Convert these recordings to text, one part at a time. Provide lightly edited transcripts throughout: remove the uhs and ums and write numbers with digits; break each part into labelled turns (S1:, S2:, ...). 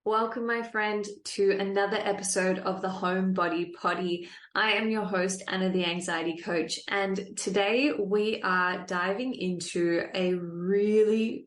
S1: Welcome, my friend, to another episode of the Home Body Poddy. I am your host, Anna, the Anxiety Coach, and today we are diving into a really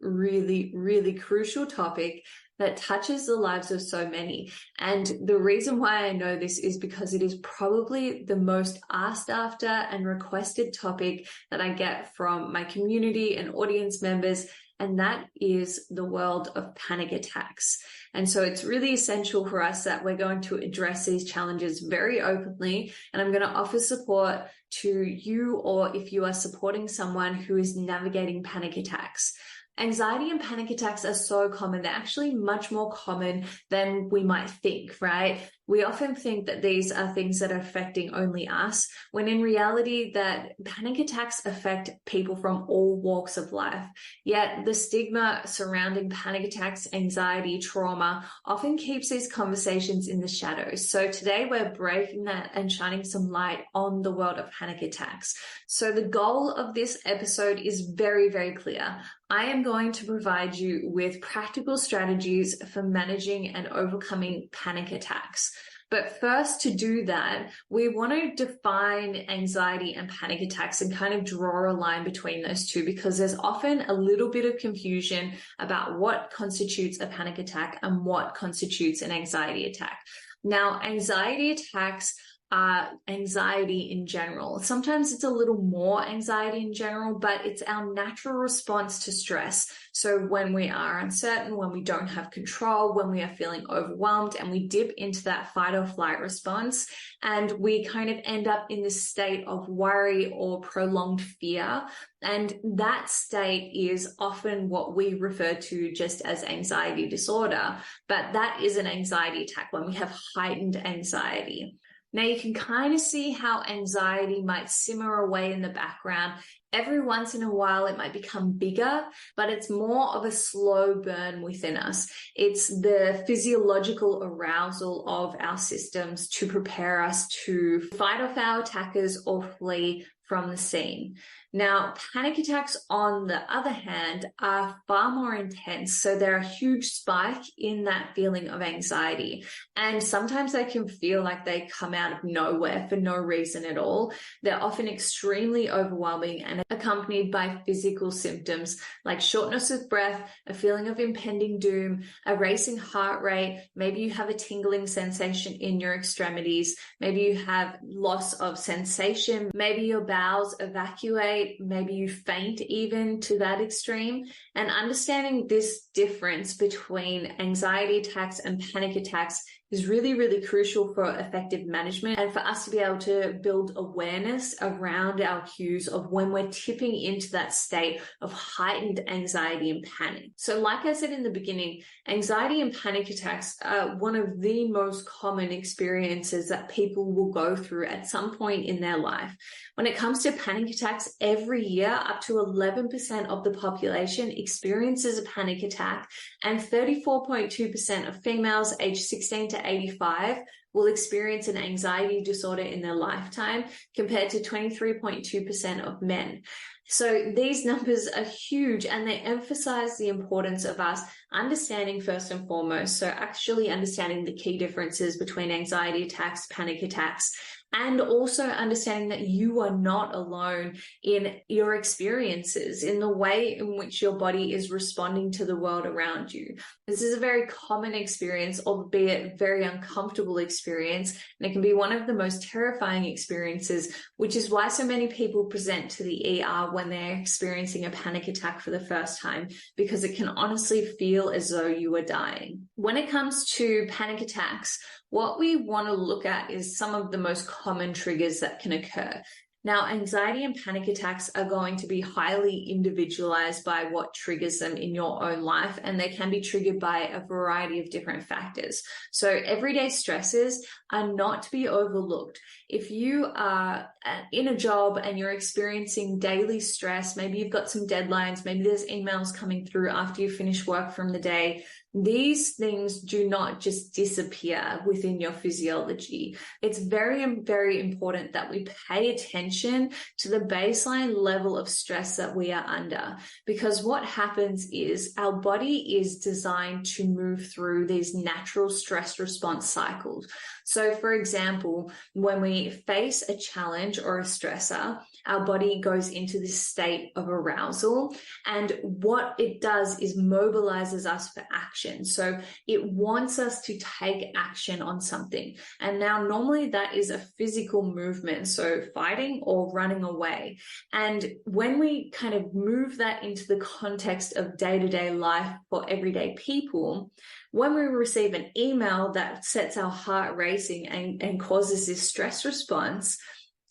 S1: crucial topic that touches the lives of so many. And the reason why I know this is because it is probably the most asked after and requested topic that I get from my community and audience members, and that is the world of panic attacks. And so it's really essential for us that we're going to address these challenges very openly. And I'm going to offer support to you, or if you are supporting someone who is navigating panic attacks. Anxiety and panic attacks are so common. They're actually much more common than we might think, right? We often think that these are things that are affecting only us, when in reality that panic attacks affect people from all walks of life. Yet the stigma surrounding panic attacks, anxiety, trauma often keeps these conversations in the shadows. So today we're breaking that and shining some light on the world of panic attacks. So the goal of this episode is very clear. I am going to provide you with practical strategies for managing and overcoming panic attacks. But first, to do that, we want to define anxiety and panic attacks and kind of draw a line between those two, because there's often a little bit of confusion about what constitutes a panic attack and what constitutes an anxiety attack. Now, anxiety attacks are anxiety in general. Sometimes it's a little more anxiety in general, but it's our natural response to stress. So when we are uncertain, when we don't have control, when we are feeling overwhelmed, and we dip into that fight or flight response, and we kind of end up in this state of worry or prolonged fear. And that state is often what we refer to just as anxiety disorder, but that is an anxiety attack when we have heightened anxiety. Now you can kind of see how anxiety might simmer away in the background. Every once in a while it might become bigger, but it's more of a slow burn within us. It's the physiological arousal of our systems to prepare us to fight off our attackers or flee from the scene. Now, panic attacks, on the other hand, are far more intense. So they're a huge spike in that feeling of anxiety. And sometimes they can feel like they come out of nowhere for no reason at all. They're often extremely overwhelming and accompanied by physical symptoms like shortness of breath, a feeling of impending doom, a racing heart rate. Maybe you have a tingling sensation in your extremities. Maybe you have loss of sensation. Maybe your bowels evacuate. Maybe you faint even to that extreme. And understanding this difference between anxiety attacks and panic attacks is really crucial for effective management and for us to be able to build awareness around our cues of when we're tipping into that state of heightened anxiety and panic. So like I said in the beginning, anxiety and panic attacks are one of the most common experiences that people will go through at some point in their life. When it comes to panic attacks, every year up to 11% of the population experiences a panic attack, and 34.2% of females aged 16 to 85 will experience an anxiety disorder in their lifetime, compared to 23.2% of men. So these numbers are huge, and they emphasize the importance of us understanding first and foremost. So actually understanding the key differences between anxiety attacks, panic attacks, and also understanding that you are not alone in your experiences, in the way in which your body is responding to the world around you. This is a very common experience, albeit very uncomfortable experience, and it can be one of the most terrifying experiences, which is why so many people present to the ER when they're experiencing a panic attack for the first time, because it can honestly feel as though you are dying. When it comes to panic attacks, what we want to look at is some of the most common triggers that can occur. Now, anxiety and panic attacks are going to be highly individualized by what triggers them in your own life, and they can be triggered by a variety of different factors. So everyday stresses are not to be overlooked. If you are in a job and you're experiencing daily stress, maybe you've got some deadlines, maybe there's emails coming through after you finish work from the day, these things do not just disappear within your physiology. It's very, very important that we pay attention to the baseline level of stress that we are under, because what happens is our body is designed to move through these natural stress response cycles. So for example, when we face a challenge or a stressor, our body goes into this state of arousal, and what it does is mobilizes us for action. So it wants us to take action on something. And now normally that is a physical movement, so fighting or running away. And when we kind of move that into the context of day-to-day life for everyday people, when we receive an email that sets our heart racing and causes this stress response,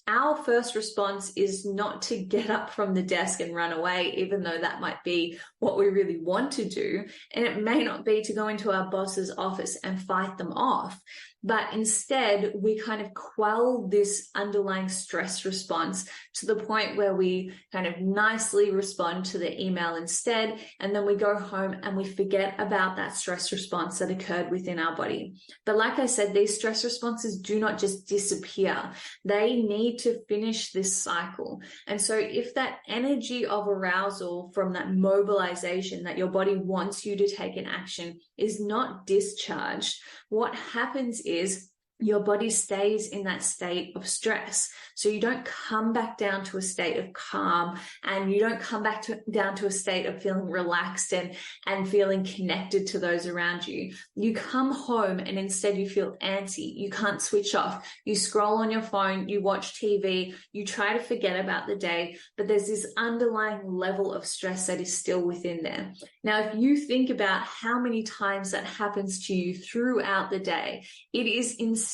S1: our first response is not to get up from the desk and run away, even though that might be what we really want to do. And it may not be to go into our boss's office and fight them off. But instead, we kind of quell this underlying stress response to the point where we kind of nicely respond to the email instead. And then we go home and we forget about that stress response that occurred within our body. But like I said, these stress responses do not just disappear. They need to finish this cycle. And so if that energy of arousal from that mobilization that your body wants you to take an action is not discharged, what happens is your body stays in that state of stress. So you don't come back down to a state of calm, and you don't come back down to a state of feeling relaxed and feeling connected to those around you. You come home and instead you feel antsy. You can't switch off. You scroll on your phone, you watch TV, you try to forget about the day, but there's this underlying level of stress that is still within there. Now, if you think about how many times that happens to you throughout the day, it is insane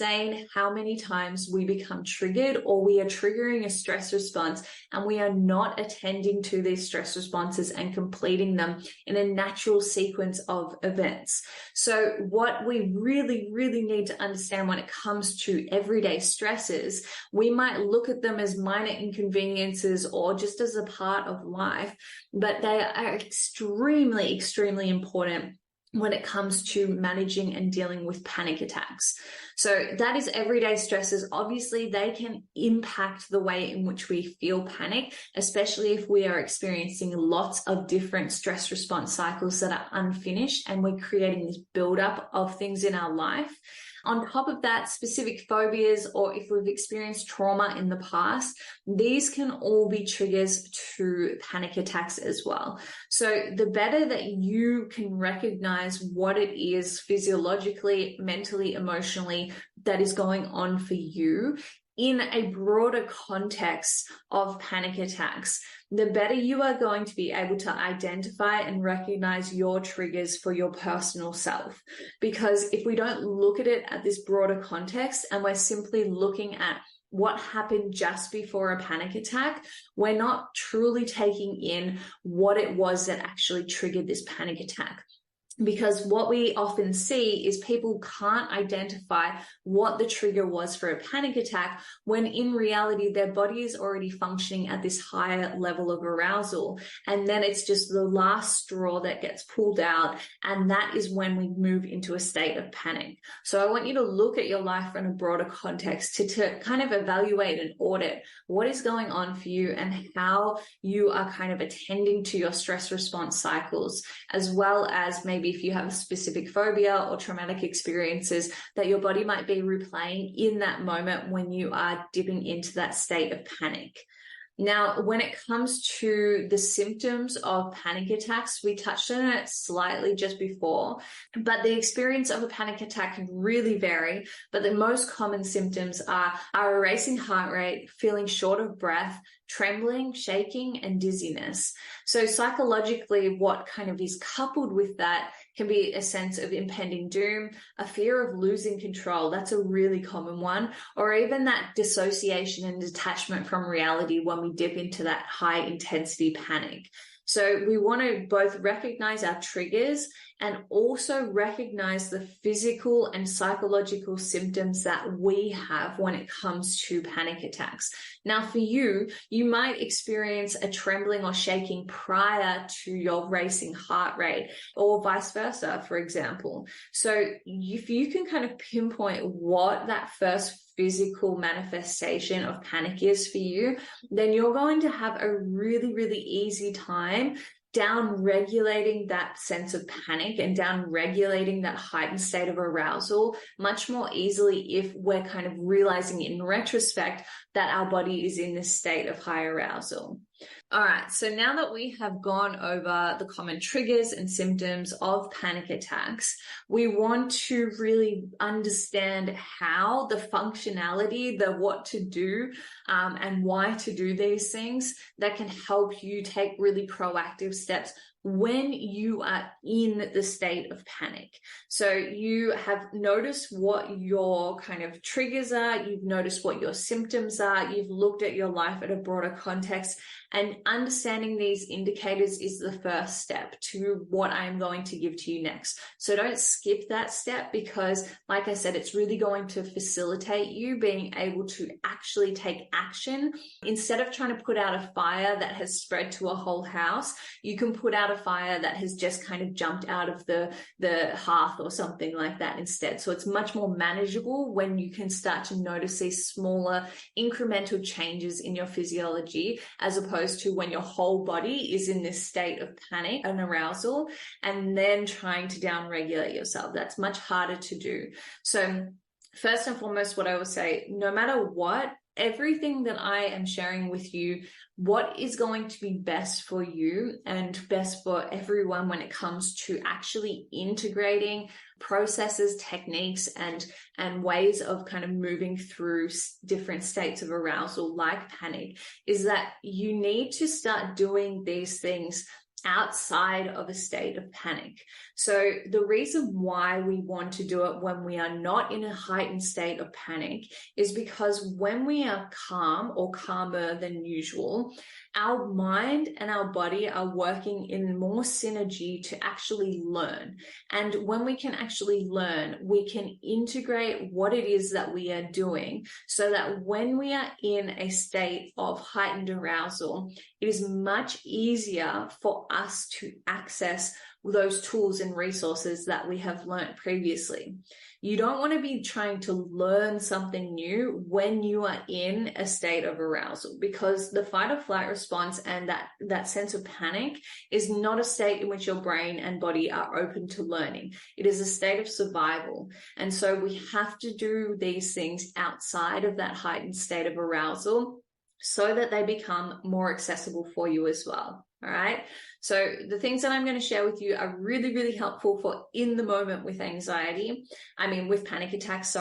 S1: how many times we become triggered, or we are triggering a stress response and we are not attending to these stress responses and completing them in a natural sequence of events. So what we really, really need to understand when it comes to everyday stresses, we might look at them as minor inconveniences or just as a part of life, but they are extremely, extremely important when it comes to managing and dealing with panic attacks. So that is everyday stresses. Obviously, they can impact the way in which we feel panic, especially if we are experiencing lots of different stress response cycles that are unfinished and we're creating this buildup of things in our life. On top of that, specific phobias, or if we've experienced trauma in the past, these can all be triggers to panic attacks as well. So the better that you can recognize what it is physiologically, mentally, emotionally that is going on for you in a broader context of panic attacks, the better you are going to be able to identify and recognize your triggers for your personal self. Because if we don't look at it at this broader context and we're simply looking at what happened just before a panic attack, we're not truly taking in what it was that actually triggered this panic attack. Because what we often see is people can't identify what the trigger was for a panic attack, when in reality, their body is already functioning at this higher level of arousal. And then it's just the last straw that gets pulled out. And that is when we move into a state of panic. So I want you to look at your life in a broader context to kind of evaluate and audit what is going on for you and how you are kind of attending to your stress response cycles, as well as maybe if you have a specific phobia or traumatic experiences that your body might be replaying in that moment when you are dipping into that state of panic. Now, when it comes to the symptoms of panic attacks, we touched on it slightly just before, but the experience of a panic attack can really vary. But the most common symptoms are a racing heart rate, feeling short of breath, trembling, shaking, and dizziness. So psychologically, what kind of is coupled with that can be a sense of impending doom, a fear of losing control. That's a really common one. Or even that dissociation and detachment from reality when we dip into that high intensity panic. So we want to both recognize our triggers and also recognize the physical and psychological symptoms that we have when it comes to panic attacks. Now, for you, you might experience a trembling or shaking prior to your racing heart rate, or vice versa, for example. So if you can kind of pinpoint what that first physical manifestation of panic is for you, then you're going to have a really, really easy time down regulating that sense of panic and down regulating that heightened state of arousal much more easily if we're kind of realizing in retrospect that our body is in this state of high arousal. All right, so now that we have gone over the common triggers and symptoms of panic attacks, we want to really understand how the functionality, the what to do, and why to do these things that can help you take really proactive steps when you are in the state of panic. So you have noticed what your kind of triggers are, you've noticed what your symptoms are, you've looked at your life at a broader context, and understanding these indicators is the first step to what I'm going to give to you next. So don't skip that step, because like I said, it's really going to facilitate you being able to actually take action. Instead of trying to put out a fire that has spread to a whole house, you can put out a fire that has just kind of jumped out of the hearth or something like that instead. So it's much more manageable when you can start to notice these smaller incremental changes in your physiology, as opposed to when your whole body is in this state of panic and arousal and then trying to down-regulate yourself. That's much harder to do. So first and foremost, what I will say, no matter what, everything that I am sharing with you, what is going to be best for you and best for everyone when it comes to actually integrating processes, techniques, and ways of kind of moving through different states of arousal like panic, is that you need to start doing these things outside of a state of panic. So the reason why we want to do it when we are not in a heightened state of panic is because when we are calm or calmer than usual, our mind and our body are working in more synergy to actually learn. And when we can actually learn, we can integrate what it is that we are doing so that when we are in a state of heightened arousal, it is much easier for us to access those tools and resources that we have learned previously. You don't want to be trying to learn something new when you are in a state of arousal, because the fight or flight response and that sense of panic is not a state in which your brain and body are open to learning. It is a state of survival. And so we have to do these things outside of that heightened state of arousal so that they become more accessible for you as well. All right. So the things that I'm going to share with you are really, really helpful for in the moment with with panic attacks,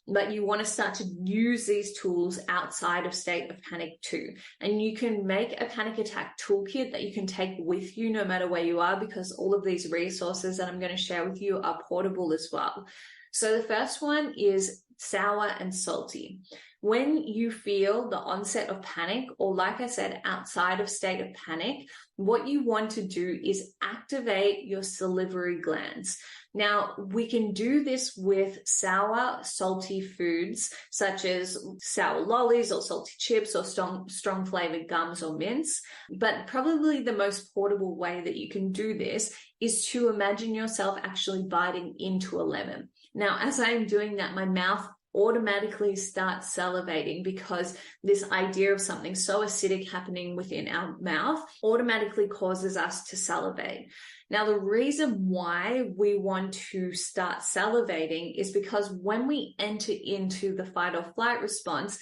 S1: but you want to start to use these tools outside of state of panic too. And you can make a panic attack toolkit that you can take with you no matter where you are, because all of these resources that I'm going to share with you are portable as well. So the first one is sour and salty. When you feel the onset of panic, or like I said, outside of state of panic, what you want to do is activate your salivary glands. Now, we can do this with sour, salty foods, such as sour lollies or salty chips or strong flavored gums or mints. But probably the most portable way that you can do this is to imagine yourself actually biting into a lemon. Now, as I am doing that, my mouth automatically starts salivating, because this idea of something so acidic happening within our mouth automatically causes us to salivate. Now, the reason why we want to start salivating is because when we enter into the fight or flight response,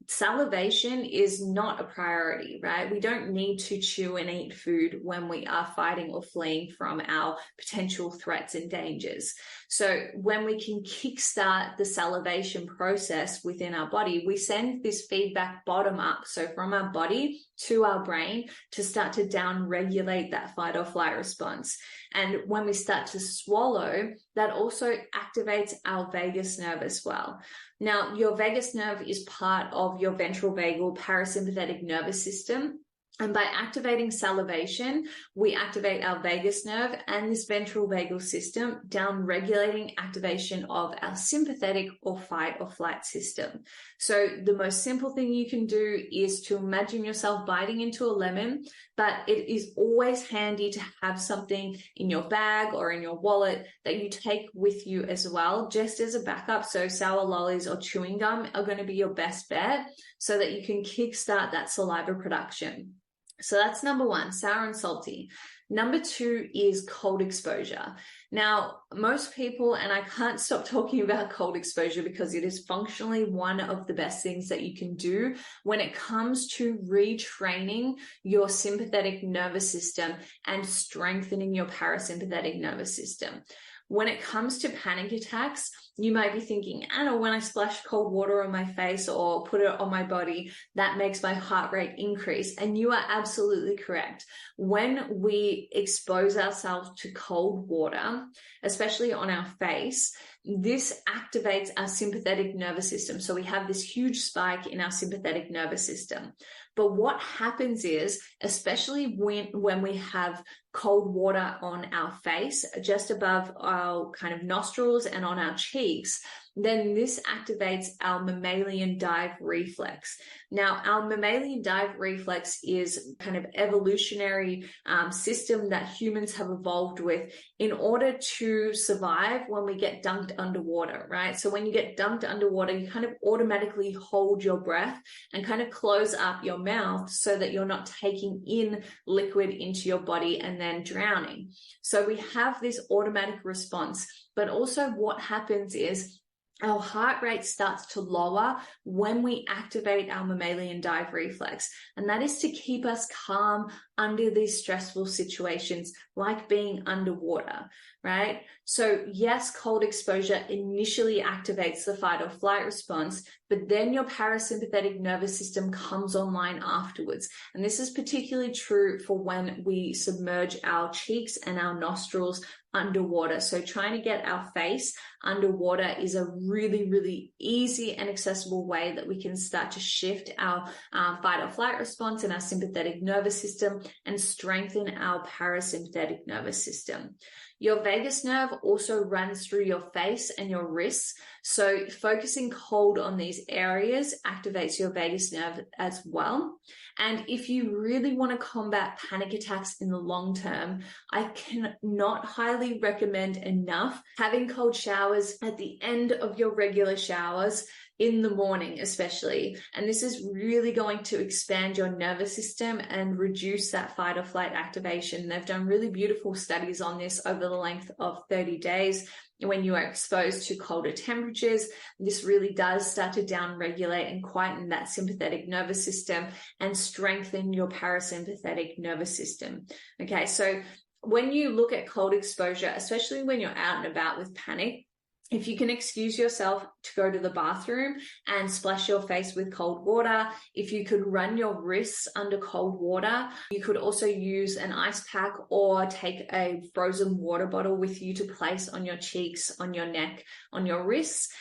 S1: salivation is not a priority, right? We don't need to chew and eat food when we are fighting or fleeing from our potential threats and dangers. So when we can kickstart the salivation process within our body, we send this feedback bottom up, so from our body to our brain, to start to down-regulate that fight or flight response. And when we start to swallow, that also activates our vagus nerve as well. Now, your vagus nerve is part of your ventral vagal parasympathetic nervous system. And by activating salivation, we activate our vagus nerve and this ventral vagal system, down regulating activation of our sympathetic or fight or flight system. So the most simple thing you can do is to imagine yourself biting into a lemon, but it is always handy to have something in your bag or in your wallet that you take with you as well, just as a backup. So sour lollies or chewing gum are going to be your best bet so that you can kickstart that saliva production. So that's number one, sour and salty. Number two is cold exposure. Now, most people, and I can't stop talking about cold exposure because it is functionally one of the best things that you can do when it comes to retraining your sympathetic nervous system and strengthening your parasympathetic nervous system. When it comes to panic attacks, you might be thinking, Anna, when I splash cold water on my face or put it on my body, that makes my heart rate increase. And you are absolutely correct. When we expose ourselves to cold water, especially on our face, this activates our sympathetic nervous system. So we have this huge spike in our sympathetic nervous system. But what happens is, especially when we have cold water on our face, just above our kind of nostrils and on our cheeks, then this activates our mammalian dive reflex. Now, our mammalian dive reflex is kind of evolutionary system that humans have evolved with in order to survive when we get dunked underwater, right? So when you get dunked underwater, you kind of automatically hold your breath and kind of close up your mouth so that you're not taking in liquid into your body and then drowning. So we have this automatic response, but also what happens is our heart rate starts to lower when we activate our mammalian dive reflex. And that is to keep us calm under these stressful situations, like being underwater, right? So yes, cold exposure initially activates the fight or flight response, but then your parasympathetic nervous system comes online afterwards. And this is particularly true for when we submerge our cheeks and our nostrils underwater. So trying to get our face underwater is a really, really easy and accessible way that we can start to shift our fight or flight response in our sympathetic nervous system and strengthen our parasympathetic nervous system. Your vagus nerve also runs through your face and your wrists. So focusing cold on these areas activates your vagus nerve as well. And if you really want to combat panic attacks in the long term, I cannot highly recommend enough having cold showers at the end of your regular showers, in the morning especially. And this is really going to expand your nervous system and reduce that fight or flight activation. They've done really beautiful studies on this over the length of 30 days. When you are exposed to colder temperatures, this really does start to down-regulate and quieten that sympathetic nervous system and strengthen your parasympathetic nervous system. Okay, so when you look at cold exposure, especially when you're out and about with panic, if you can excuse yourself to go to the bathroom and splash your face with cold water, if you could run your wrists under cold water, you could also use an ice pack or take a frozen water bottle with you to place on your cheeks, on your neck, on your wrists.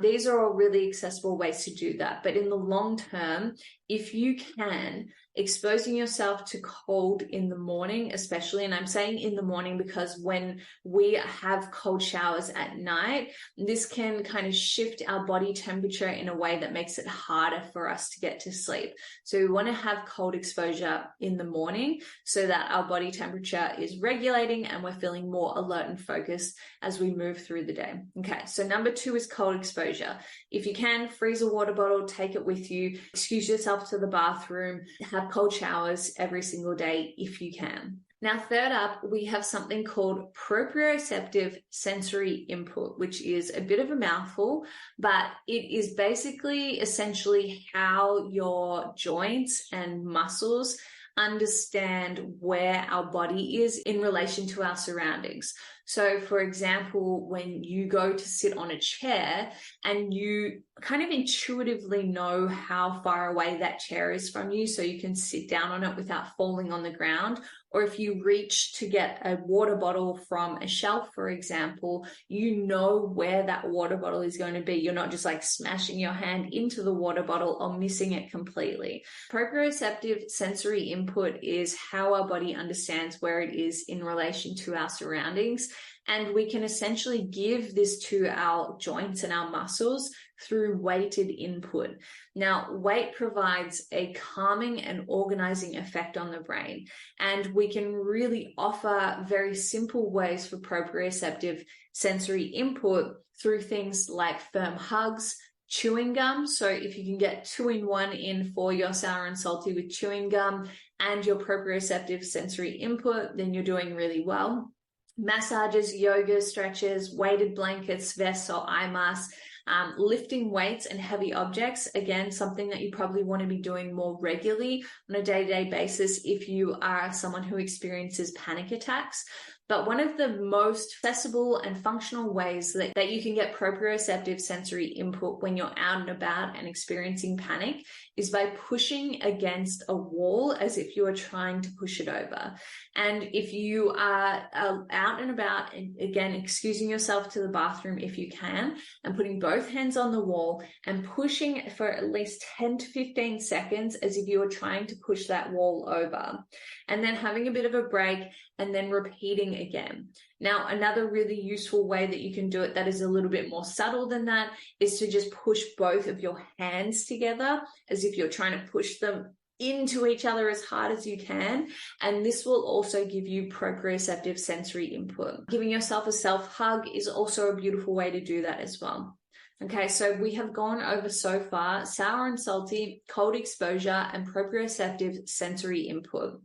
S1: These are all really accessible ways to do that. But in the long term, if you can, exposing yourself to cold in the morning, especially, and I'm saying in the morning because when we have cold showers at night, this can kind of shift our body temperature in a way that makes it harder for us to get to sleep. So we want to have cold exposure in the morning so that our body temperature is regulating and we're feeling more alert and focused as we move through the day. Okay, so number 2 is cold exposure. If you can, freeze a water bottle, take it with you, excuse yourself to the bathroom, have cold showers every single day if you can. Now, third up, we have something called proprioceptive sensory input, which is a bit of a mouthful, but it is basically essentially how your joints and muscles understand where our body is in relation to our surroundings. So for example, when you go to sit on a chair and you kind of intuitively know how far away that chair is from you, so you can sit down on it without falling on the ground, or if you reach to get a water bottle from a shelf, for example, you know where that water bottle is going to be. You're not just like smashing your hand into the water bottle or missing it completely. Proprioceptive sensory input is how our body understands where it is in relation to our surroundings. And we can essentially give this to our joints and our muscles through weighted input. Now, weight provides a calming and organizing effect on the brain, and we can really offer very simple ways for proprioceptive sensory input through things like firm hugs, chewing gum. So if you can get 2-in-1 in for your sour and salty with chewing gum and your proprioceptive sensory input, then you're doing really well. Massages, yoga, stretches, weighted blankets, vests or eye masks, lifting weights and heavy objects. Again, something that you probably want to be doing more regularly on a day-to-day basis if you are someone who experiences panic attacks. But one of the most accessible and functional ways that you can get proprioceptive sensory input when you're out and about and experiencing panic is by pushing against a wall as if you are trying to push it over. And if you are out and about, and again, excusing yourself to the bathroom if you can, and putting both hands on the wall and pushing for at least 10 to 15 seconds as if you were trying to push that wall over, and then having a bit of a break and then repeating again. Now, another really useful way that you can do it that is a little bit more subtle than that is to just push both of your hands together as if you're trying to push them into each other as hard as you can. And this will also give you proprioceptive sensory input. Giving yourself a self-hug is also a beautiful way to do that as well. Okay, so we have gone over so far sour and salty, cold exposure, and proprioceptive sensory input.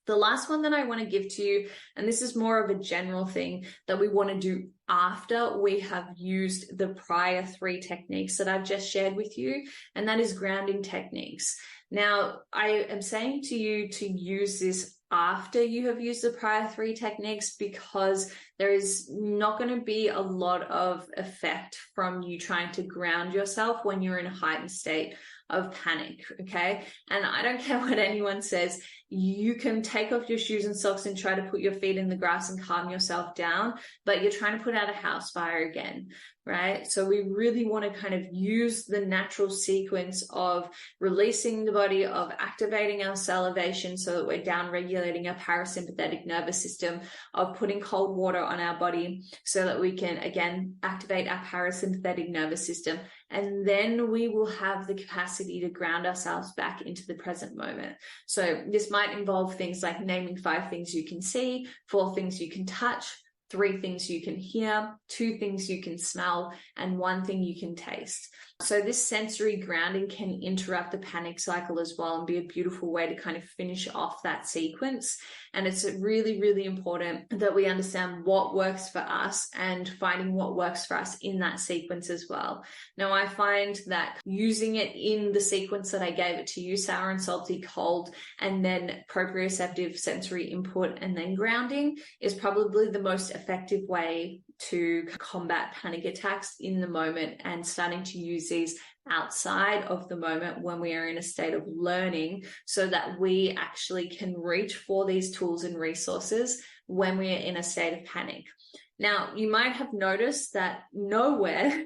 S1: The last one that I want to give to you, and this is more of a general thing that we want to do after we have used the prior 3 techniques that I've just shared with you, and that is grounding techniques. Now, I am saying to you to use this after you have used the prior 3 techniques because there is not going to be a lot of effect from you trying to ground yourself when you're in a heightened state of panic, okay? And I don't care what anyone says, you can take off your shoes and socks and try to put your feet in the grass and calm yourself down, but you're trying to put out a house fire again, right? So we really want to kind of use the natural sequence of releasing the body, of activating our salivation so that we're down regulating our parasympathetic nervous system, of putting cold water on our body so that we can again activate our parasympathetic nervous system, and then we will have the capacity to ground ourselves back into the present moment. So this might involve things like naming 5 things you can see, 4 things you can touch, 3 things you can hear, 2 things you can smell, and 1 thing you can taste. So this sensory grounding can interrupt the panic cycle as well and be a beautiful way to kind of finish off that sequence. And it's really, really important that we understand what works for us and finding what works for us in that sequence as well. Now, I find that using it in the sequence that I gave it to you, sour and salty, cold, and then proprioceptive sensory input, and then grounding, is probably the most effective way to combat panic attacks in the moment, and starting to use these outside of the moment when we are in a state of learning so that we actually can reach for these tools and resources when we are in a state of panic. Now, you might have noticed that nowhere,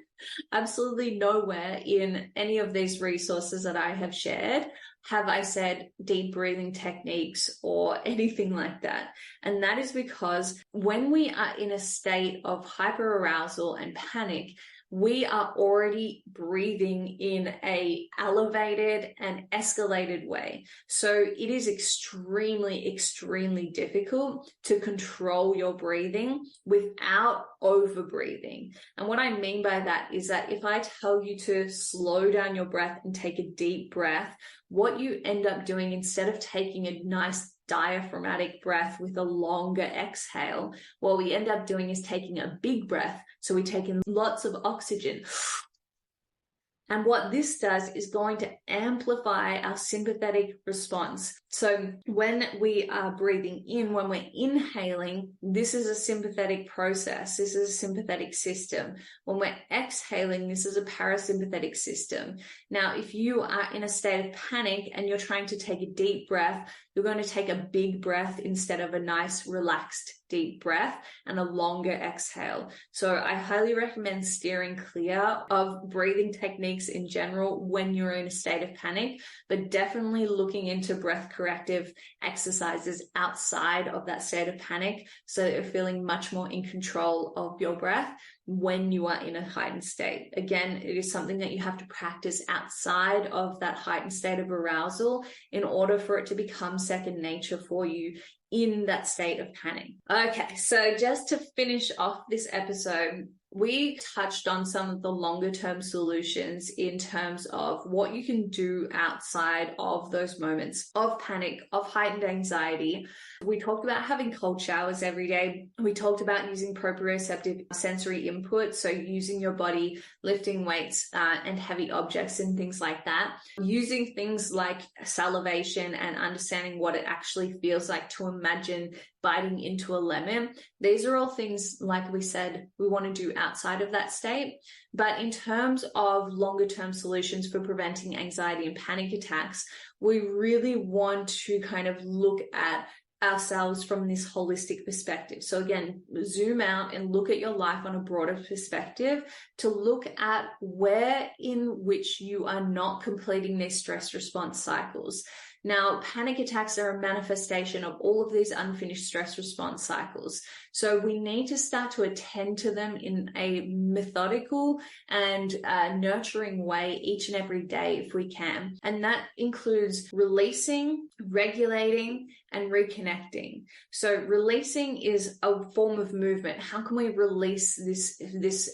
S1: absolutely nowhere in any of these resources that I have shared have I said deep breathing techniques or anything like that. And that is because when we are in a state of hyperarousal and panic, we are already breathing in a elevated and escalated way. So it is extremely, extremely difficult to control your breathing without over breathing. And what I mean by that is that if I tell you to slow down your breath and take a deep breath, what you end up doing, instead of taking a nice diaphragmatic breath with a longer exhale, what we end up doing is taking a big breath. So we take in lots of oxygen. And what this does is going to amplify our sympathetic response. So when we are breathing in, when we're inhaling, this is a sympathetic process. This is a sympathetic system. When we're exhaling, this is a parasympathetic system. Now, if you are in a state of panic and you're trying to take a deep breath, you're going to take a big breath instead of a nice, relaxed, deep breath and a longer exhale. So I highly recommend steering clear of breathing techniques in general when you're in a state of panic, but definitely looking into breath corrective exercises outside of that state of panic so that you're feeling much more in control of your breath when you are in a heightened state. Again, it is something that you have to practice outside of that heightened state of arousal in order for it to become second nature for you in that state of panic. Okay, so just to finish off this episode, we touched on some of the longer term solutions in terms of what you can do outside of those moments of panic, of heightened anxiety. We talked about having cold showers every day. We talked about using proprioceptive sensory input, so using your body, lifting weights and heavy objects and things like that. Using things like salivation and understanding what it actually feels like to imagine biting into a lemon. These are all things, like we said, we want to do outside of that state. But in terms of longer term solutions for preventing anxiety and panic attacks, we really want to kind of look at ourselves from this holistic perspective. So again, zoom out and look at your life on a broader perspective to look at where in which you are not completing these stress response cycles. Now, panic attacks are a manifestation of all of these unfinished stress response cycles. So we need to start to attend to them in a methodical and nurturing way each and every day if we can. And that includes releasing, regulating, and reconnecting. So releasing is a form of movement. How can we release this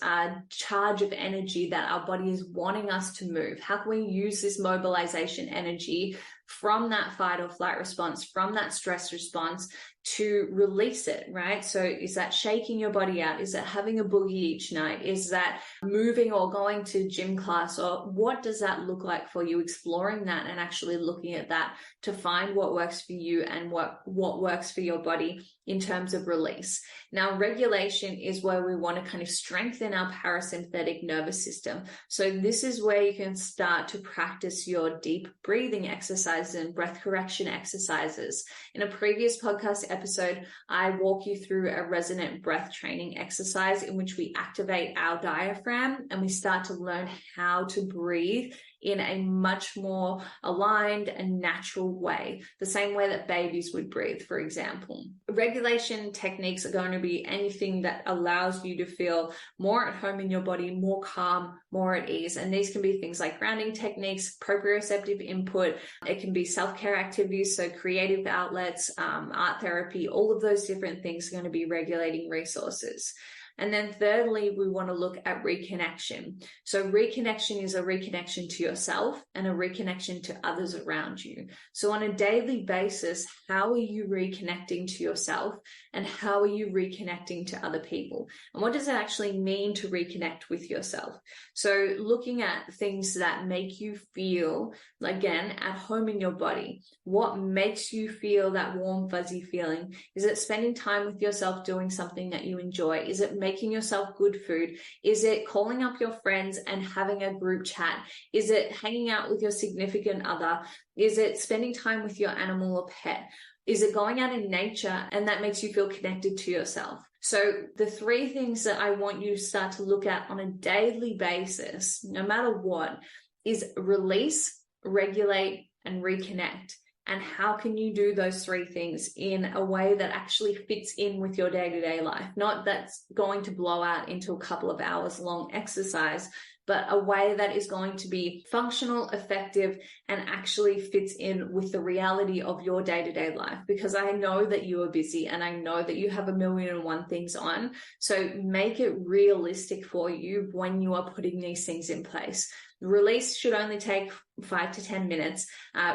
S1: charge of energy that our body is wanting us to move? How can we use this mobilization energy from that fight or flight response, from that stress response, to release it, right? So is that shaking your body out? Is that having a boogie each night? Is that moving or going to gym class? Or what does that look like for you? Exploring that and actually looking at that to find what works for you and what works for your body in terms of release. Now, regulation is where we want to kind of strengthen our parasympathetic nervous system. So this is where you can start to practice your deep breathing exercises and breath correction exercises. In a previous podcast episode, I walk you through a resonant breath training exercise in which we activate our diaphragm and we start to learn how to breathe in a much more aligned and natural way, the same way that babies would breathe, for example. Regulation techniques are going to be anything that allows you to feel more at home in your body, more calm, more at ease. And these can be things like grounding techniques, proprioceptive input. It can be self-care activities, so creative outlets, art therapy, all of those different things are going to be regulating resources. And then thirdly, we want to look at reconnection. So reconnection is a reconnection to yourself and a reconnection to others around you. So on a daily basis, how are you reconnecting to yourself and how are you reconnecting to other people? And what does it actually mean to reconnect with yourself? So looking at things that make you feel, again, at home in your body. What makes you feel that warm, fuzzy feeling? Is it spending time with yourself doing something that you enjoy? Is it making yourself good food? Is it calling up your friends and having a group chat? Is it hanging out with your significant other? Is it spending time with your animal or pet? Is it going out in nature and that makes you feel connected to yourself? So the three things that I want you to start to look at on a daily basis, no matter what, is release, regulate, and reconnect. And how can you do those three things in a way that actually fits in with your day-to-day life? Not that's going to blow out into a couple of hours long exercise, but a way that is going to be functional, effective, and actually fits in with the reality of your day-to-day life. Because I know that you are busy and I know that you have 1,000,001 things on. So make it realistic for you when you are putting these things in place. Release should only take 5 to 10 minutes.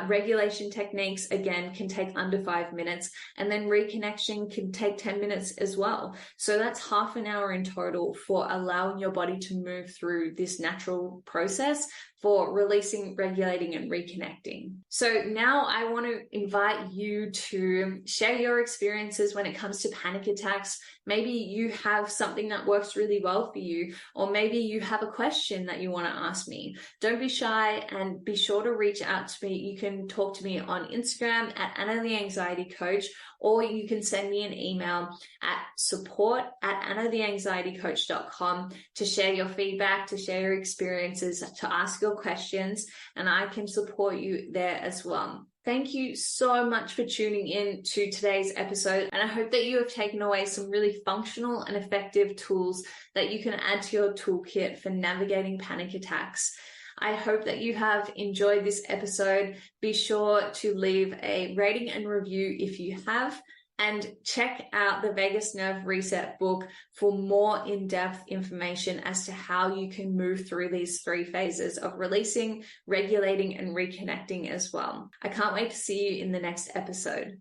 S1: Regulation techniques, again, can take under 5 minutes. And then reconnection can take 10 minutes as well. So that's half an hour in total for allowing your body to move through this natural process for releasing, regulating, and reconnecting. So now I want to invite you to share your experiences when it comes to panic attacks. Maybe you have something that works really well for you, or maybe you have a question that you want to ask me. Don't be shy and be sure to reach out to me. You can talk to me on Instagram at Anna the Anxiety Coach, or you can send me an email at support@annatheanxietycoach.com to share your feedback, to share your experiences, to ask your questions, and I can support you there as well. Thank you so much for tuning in to today's episode, and I hope that you have taken away some really functional and effective tools that you can add to your toolkit for navigating panic attacks. I hope that you have enjoyed this episode. Be sure to leave a rating and review if you have, and check out the Vagus Nerve Reset book for more in-depth information as to how you can move through these 3 phases of releasing, regulating, and reconnecting as well. I can't wait to see you in the next episode.